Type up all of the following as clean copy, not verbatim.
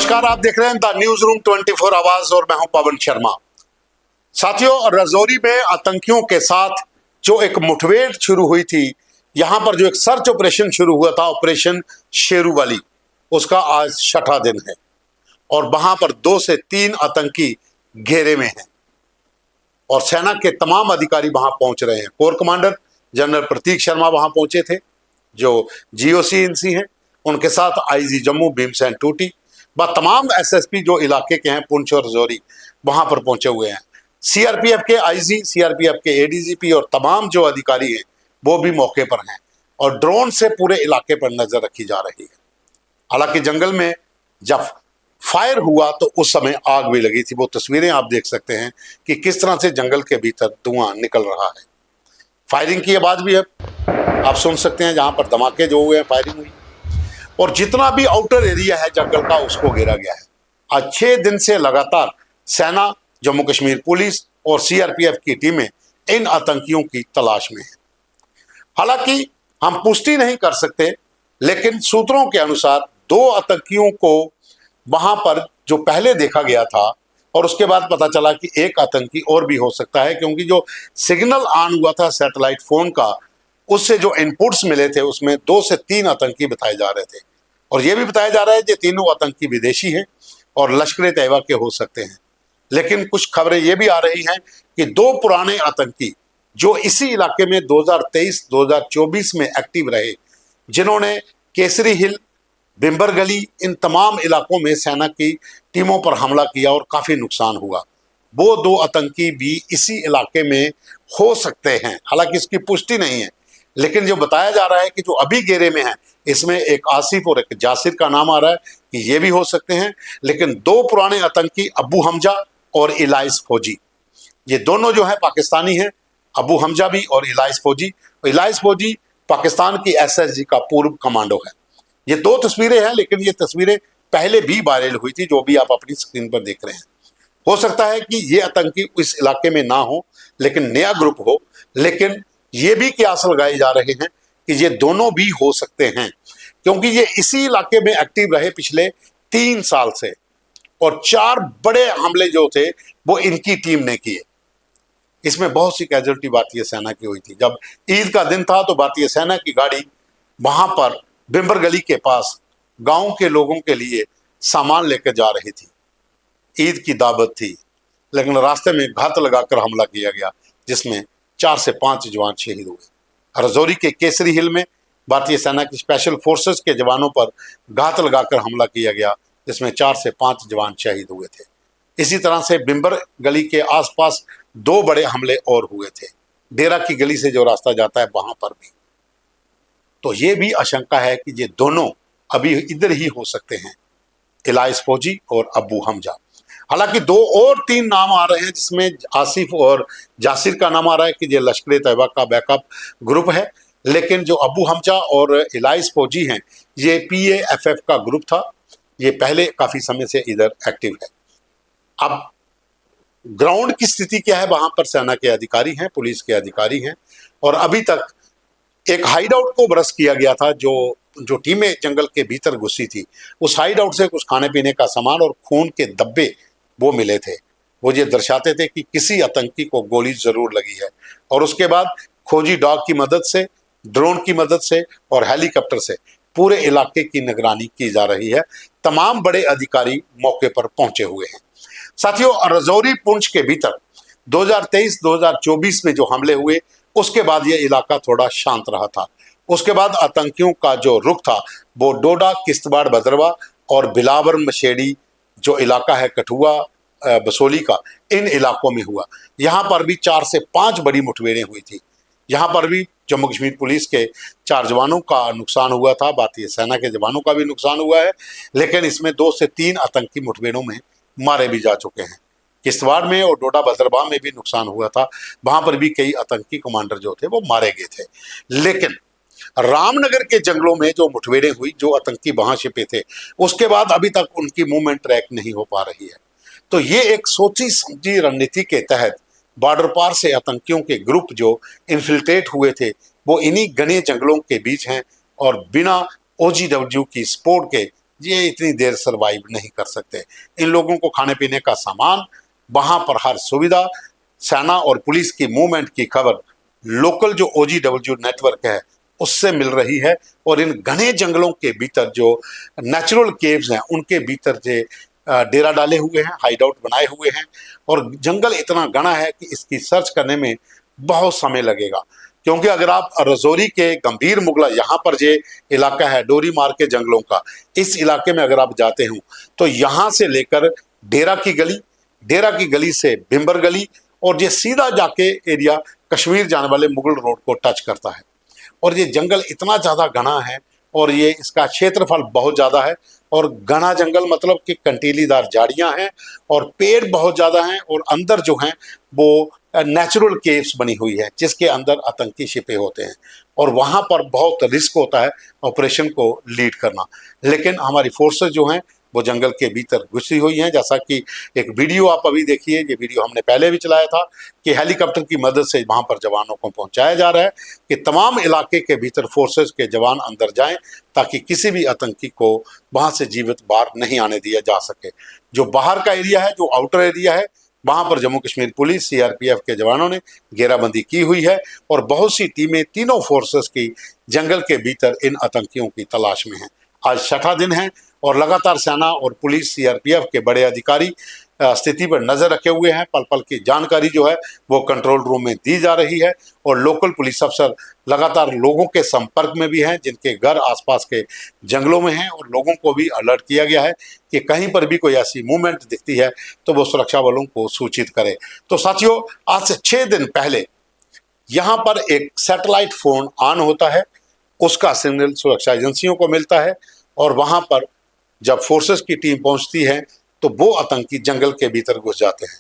नमस्कार, आप देख रहे हैं द न्यूज रूम 24 आवाज और मैं हूं पवन शर्मा। साथियों, रजौरी में आतंकियों के साथ जो एक मुठभेड़ शुरू हुई थी, यहां पर जो एक सर्च ऑपरेशन शुरू हुआ था, ऑपरेशन शेरूवाली, उसका आज छठा दिन है और वहां पर 2 से 3 आतंकी घेरे में हैं और सेना के तमाम अधिकारी वहां पहुंच रहे हैं। Core commander general Prateek Sharma वहां पहुंचे थे, जो जीओसी इनसी हैं, उनके साथ आईजी जम्मू भीमसेन टूटी, व तमाम एसएसपी जो इलाके के हैं पुंछ और रजौरी, वहां पर पहुंचे हुए हैं। सीआरपीएफ के आईजी, सीआरपीएफ के एडीजीपी और तमाम जो अधिकारी हैं वो भी मौके पर हैं और ड्रोन से पूरे इलाके पर नजर रखी जा रही है। हालांकि जंगल में जब फायर हुआ तो उस समय आग भी लगी थी। वो तस्वीरें आप देख सकते हैं कि किस तरह से जंगल के भीतर धुआं निकल रहा है। फायरिंग की आवाज भी है, आप सुन सकते हैं, जहां पर धमाके जो हुए हैं, फायरिंग हुई और जितना भी आउटर एरिया है जंगल का उसको घेरा गया है। आज 6 दिन से लगातार सेना, जम्मू कश्मीर पुलिस और सीआरपीएफ की टीमें इन आतंकियों की तलाश में है। हालांकि हम पुष्टि नहीं कर सकते, लेकिन सूत्रों के अनुसार 2 आतंकियों को वहां पर जो पहले देखा गया था और उसके बाद पता चला कि एक आतंकी और भी हो सकता है, क्योंकि जो सिग्नल ऑन हुआ था सैटेलाइट फोन का, उससे जो इनपुट्स मिले थे उसमें 2 से 3 आतंकी बताए जा रहे थे और यह भी बताया जा रहा है कि तीनों आतंकी विदेशी हैं और लश्कर तैयबा के हो सकते हैं। लेकिन कुछ खबरें ये भी आ रही हैं कि 2 पुराने आतंकी जो इसी इलाके में 2023-2024 में एक्टिव रहे, जिन्होंने केसरी हिल, बिम्बर गली, इन तमाम इलाकों में सेना की टीमों पर हमला किया और काफी नुकसान हुआ, वो 2 आतंकी भी इसी इलाके में हो सकते हैं। हालांकि इसकी पुष्टि नहीं है, लेकिन जो बताया जा रहा है कि जो अभी घेरे में है, इसमें एक आसिफ और एक जासिर का नाम आ रहा है कि ये भी हो सकते हैं। लेकिन 2 पुराने आतंकी अबू हमजा और इलाइस फौजी, ये दोनों जो है पाकिस्तानी हैं, अबू हमजा भी और इलाइस फौजी। इलाइस फौजी पाकिस्तान की एसएसजी का पूर्व कमांडो है। ये 2 तस्वीरें हैं, लेकिन ये तस्वीरें पहले भी वायरल हुई थी, जो भी आप अपनी स्क्रीन पर देख रहे हैं। हो सकता है कि ये आतंकी इस इलाके में ना हो, लेकिन नया ग्रुप हो। लेकिन ये भी कयास लगाए जा रहे हैं कि ये दोनों भी हो सकते हैं, क्योंकि ये इसी इलाके में एक्टिव रहे पिछले 3 साल से और 4 बड़े हमले जो थे वो इनकी टीम ने किए। इसमें बहुत सी कैजुअल्टी भारतीय सेना की हुई थी। जब ईद का दिन था तो भारतीय सेना की गाड़ी वहां पर बिम्बर गली के पास गांव के लोगों के लिए सामान लेकर जा रही थी। ईद की दावत थी, लेकिन रास्ते में घात लगाकर हमला किया गया, जिसमें 4 से 5 जवान शहीद हुए। रजौरी के केसरी हिल में भारतीय सेना की स्पेशल फोर्सेस के जवानों पर घात लगाकर हमला किया गया, जिसमें 4 से 5 जवान शहीद हुए थे। इसी तरह से बिम्बर गली के आसपास 2 बड़े हमले और हुए थे। डेरा की गली से जो रास्ता जाता है वहां पर भी। तो ये भी आशंका है कि ये दोनों अभी इधर ही हो सकते हैं, इलाइस फौजी और अबू हमजा। हालांकि 2 और 3 नाम आ रहे हैं, जिसमें आसिफ और जासिर का नाम आ रहा है कि ये लश्कर तैयबा का बैकअप ग्रुप है। लेकिन जो अबू हमजा और इलाइस फौजी हैं, ये PAFF का ग्रुप था। ये पहले काफी समय से इधर एक्टिव है। अब ग्राउंड की स्थिति क्या है, वहां पर सेना के अधिकारी हैं, पुलिस के अधिकारी हैं और अभी तक एक हाइड आउट को ब्रश किया गया था। जो टीमें जंगल के भीतर घुसी थी, उस हाइड आउट से कुछ खाने पीने का सामान और खून के धब्बे वो मिले थे। वो ये दर्शाते थे कि किसी आतंकी को गोली जरूर लगी है और उसके बाद खोजी डॉग की मदद से, ड्रोन की मदद से और हेलीकॉप्टर से पूरे इलाके की निगरानी की जा रही है। तमाम बड़े अधिकारी मौके पर पहुंचे हुए हैं। साथियों, रजौरी पुंछ के भीतर 2023-2024 में जो हमले हुए, उसके बाद ये इलाका थोड़ा शांत रहा था। उसके बाद आतंकियों का जो रुख था वो डोडा, किश्तवाड़, भद्रवा और बिलावर मशेड़ी जो इलाका है, कठुआ, बसोली का, इन इलाकों में हुआ। यहाँ पर भी 4 से 5 बड़ी मुठभेड़ें हुई थी। यहाँ पर भी जम्मू कश्मीर पुलिस के 4 जवानों का नुकसान हुआ था, भारतीय सेना के जवानों का भी नुकसान हुआ है। लेकिन इसमें 2 से 3 आतंकी मुठभेड़ों में मारे भी जा चुके हैं। किश्तवाड़ में और डोडा बदरवा में भी नुकसान हुआ था, वहां पर भी कई आतंकी कमांडर जो थे वो मारे गए थे। लेकिन रामनगर के जंगलों में जो मुठभेड़ें हुई, जो आतंकी वहां छिपे थे, उसके बाद अभी तक उनकी मूवमेंट ट्रैक नहीं हो पा रही है। तो ये एक सोची समझी रणनीति के तहत बॉर्डर पार से आतंकियों के ग्रुप जो इन्फिल्ट्रेट हुए थे, वो इन्हीं घने जंगलों के बीच हैं और बिना OGW की सपोर्ट के ये इतनी देर सरवाइव नहीं कर सकते। इन लोगों को खाने पीने का सामान, वहां पर हर सुविधा, सेना और पुलिस की मूवमेंट की खबर लोकल जो OGW नेटवर्क है उससे मिल रही है। और इन घने जंगलों के भीतर जो नेचुरल केव्स हैं उनके भीतर जे डेरा डाले हुए हैं, हाइड आउट बनाए हुए हैं। और जंगल इतना घना है कि इसकी सर्च करने में बहुत समय लगेगा, क्योंकि अगर आप रजौरी के गंभीर मुगला, यहाँ पर जो इलाका है डोरी मार के जंगलों का, इस इलाके में अगर आप जाते हो तो यहाँ से लेकर डेरा की गली से बिम्बर गली, और ये सीधा जाके एरिया कश्मीर जाने वाले मुगल रोड को टच करता है। और ये जंगल इतना ज़्यादा घना है और ये इसका क्षेत्रफल बहुत ज़्यादा है। और घना जंगल मतलब कि कंटीलीदार झाड़ियाँ हैं और पेड़ बहुत ज़्यादा हैं, और अंदर जो हैं वो नेचुरल केव्स बनी हुई है जिसके अंदर आतंकी छिपे होते हैं। और वहाँ पर बहुत रिस्क होता है ऑपरेशन को लीड करना। लेकिन हमारी फोर्सेस जो हैं वो जंगल के भीतर घुसी हुई हैं। जैसा कि एक वीडियो आप अभी देखिए, ये वीडियो हमने पहले भी चलाया था कि हेलीकॉप्टर की मदद से वहाँ पर जवानों को पहुँचाया जा रहा है कि तमाम इलाके के भीतर फोर्सेस के जवान अंदर जाएं ताकि किसी भी आतंकी को वहाँ से जीवित बाहर नहीं आने दिया जा सके। जो बाहर का एरिया है, जो आउटर एरिया है, वहाँ पर जम्मू कश्मीर पुलिस CRPF के जवानों ने घेराबंदी की हुई है और बहुत सी टीमें तीनों फोर्सेस की जंगल के भीतर इन आतंकियों की तलाश में हैं। आज छठा दिन है और लगातार सेना और पुलिस CRPF के बड़े अधिकारी स्थिति पर नजर रखे हुए हैं। पल पल की जानकारी जो है वो कंट्रोल रूम में दी जा रही है और लोकल पुलिस अफसर लगातार लोगों के संपर्क में भी हैं जिनके घर आसपास के जंगलों में हैं, और लोगों को भी अलर्ट किया गया है कि कहीं पर भी कोई ऐसी मूवमेंट दिखती है तो वो सुरक्षा बलों को सूचित करे। तो साथियों, आज से 6 दिन पहले यहाँ पर एक सैटेलाइट फोन ऑन होता है, उसका सिग्नल सुरक्षा एजेंसियों को मिलता है और वहां पर जब फोर्सेस की टीम पहुंचती है तो वो आतंकी जंगल के भीतर घुस जाते हैं।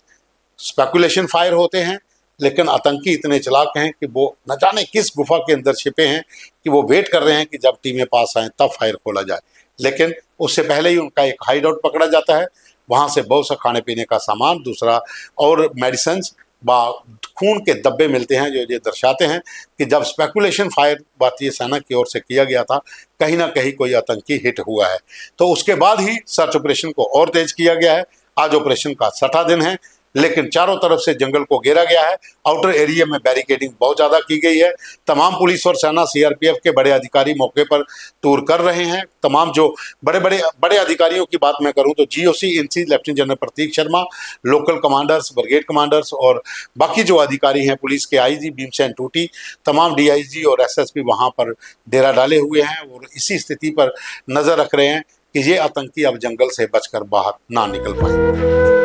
स्पेकुलेशन फायर होते हैं, लेकिन आतंकी इतने चालाक हैं कि वो न जाने किस गुफा के अंदर छिपे हैं कि वो वेट कर रहे हैं कि जब टीमें पास आएँ तब फायर खोला जाए। लेकिन उससे पहले ही उनका एक हाइड आउट पकड़ा जाता है, वहाँ से बहुत सा खाने पीने का सामान, दूसरा और मेडिसिन खून के डब्बे मिलते हैं जो ये दर्शाते हैं कि जब स्पेकुलेशन फायर भारतीय सेना की ओर से किया गया था कहीं ना कहीं कोई आतंकी हिट हुआ है। तो उसके बाद ही सर्च ऑपरेशन को और तेज किया गया है। आज ऑपरेशन का 6ठा दिन है, लेकिन चारों तरफ से जंगल को घेरा गया है। आउटर एरिया में बैरिकेडिंग बहुत ज़्यादा की गई है। तमाम पुलिस और सेना CRPF के बड़े अधिकारी मौके पर टूर कर रहे हैं। तमाम जो बड़े अधिकारियों की बात मैं करूं तो GOC INC lieutenant general Prateek Sharma, local commanders, brigade commanders और बाकी जो अधिकारी हैं, पुलिस के IG भीमसेन टूटी, तमाम DIG और SSP वहाँ पर डेरा डाले हुए हैं और इसी स्थिति पर नज़र रख रहे हैं कि ये आतंकी अब जंगल से बचकर बाहर ना निकल पाए।